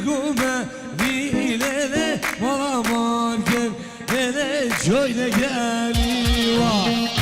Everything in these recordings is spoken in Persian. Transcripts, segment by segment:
گومه دیله مالا مارکن دل جویل گلی وا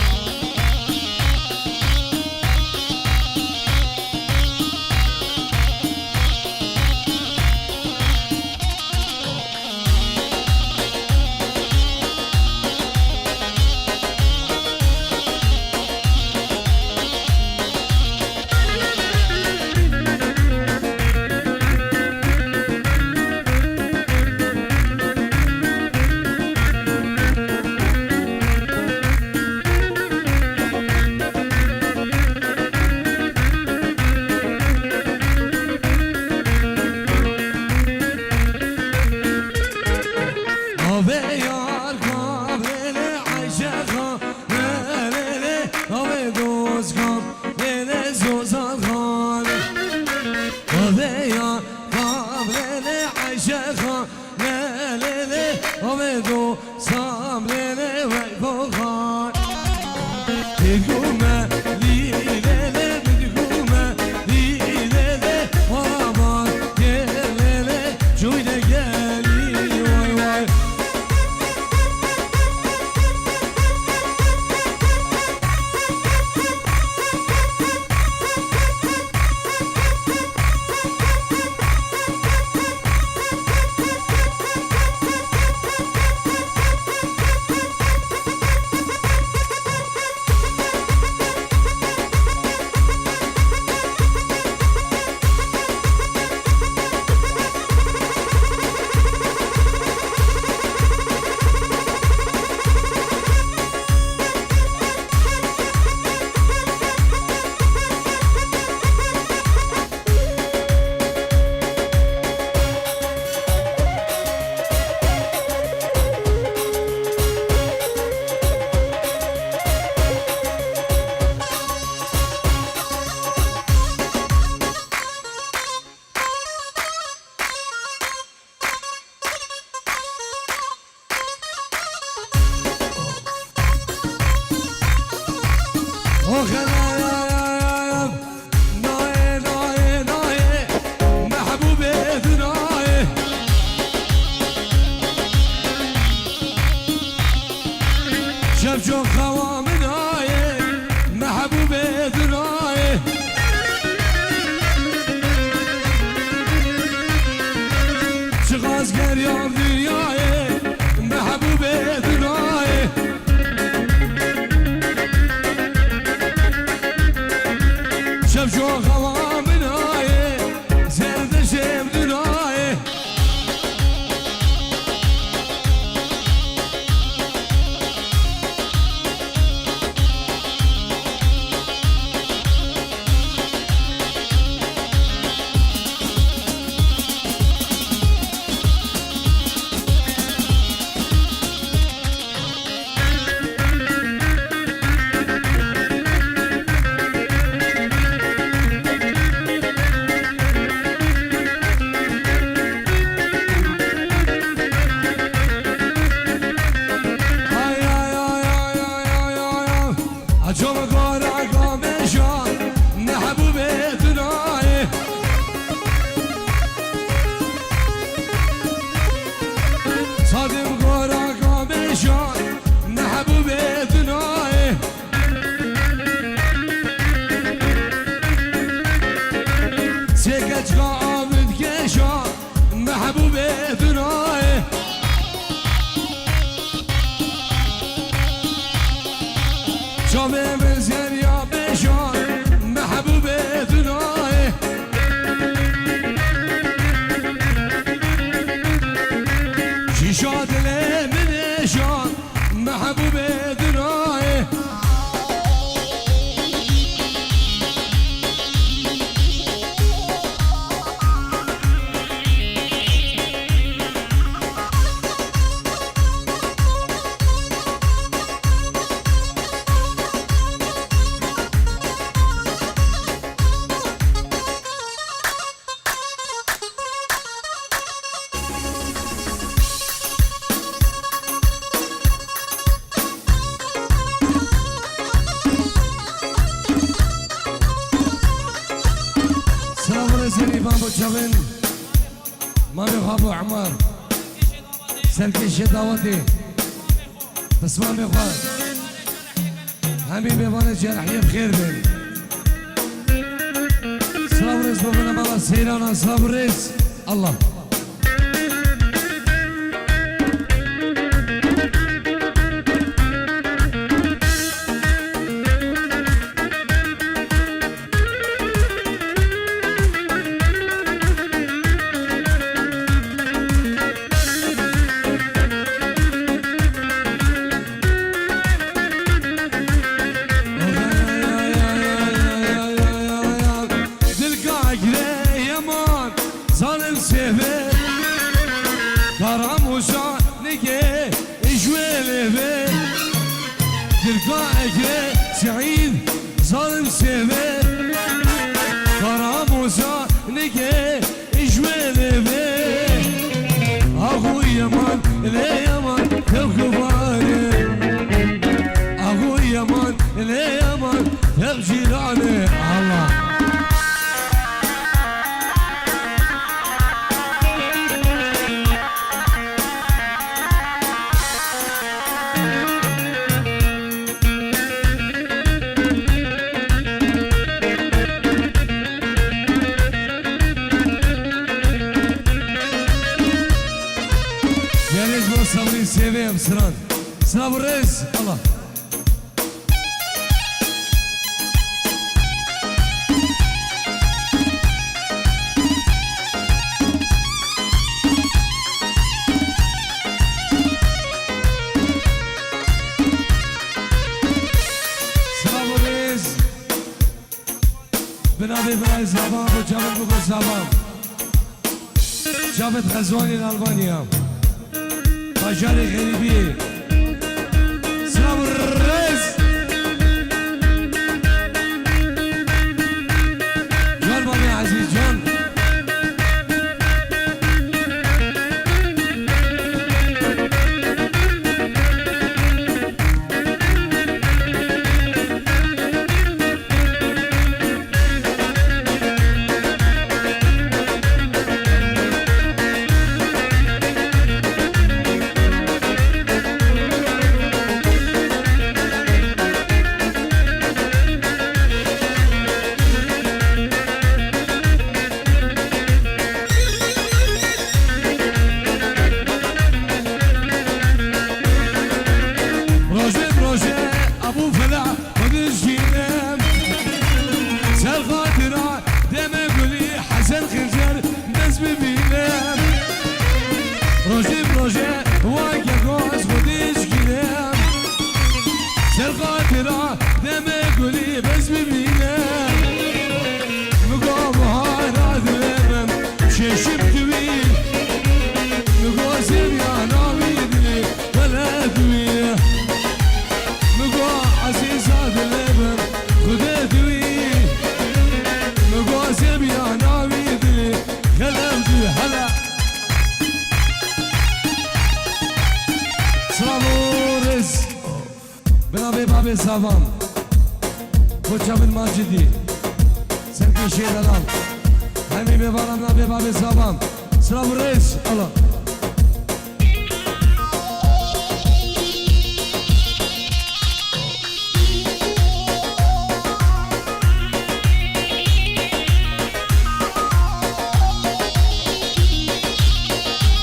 ما بخواب عمر سرکش دعوتی تسمع بخواد همین بیوان جرحی بخیر بین سلام رز ببینم الله سیران سلام رز الله ظالم سهبه كراموشا نجي اجوال به تلقائك سعيد ظالم سهبه كراموشا نجي اجوال به اخو يمان لا يمان تبكباري اخو يمان لا يمان تبجيراني الله صبري سيفي بسران صبر الرئيس الله صبر الرئيس بنادي براي زبان وجابت بكل زبان جابت غزواني الألبانيا مجاري غريبي سلام الرئيس جان بابي عزيز جان روزي واقع غوز وديش كلام سرقاتنا دمي قولي بس ببينام مقام هارات لمم شيشم طويل مقاسم يا ناويدني ولا دويه مقام عزيزات لمم خده دويه مقاسم يا ناويدني كلام دويه هلا سلامورز بنابي بابي سافام خوشا بالماجدي سركي شير الان همي ببارم نابي بابي سافام سلامورز الله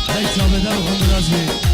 هاي شابه دارو خندرازي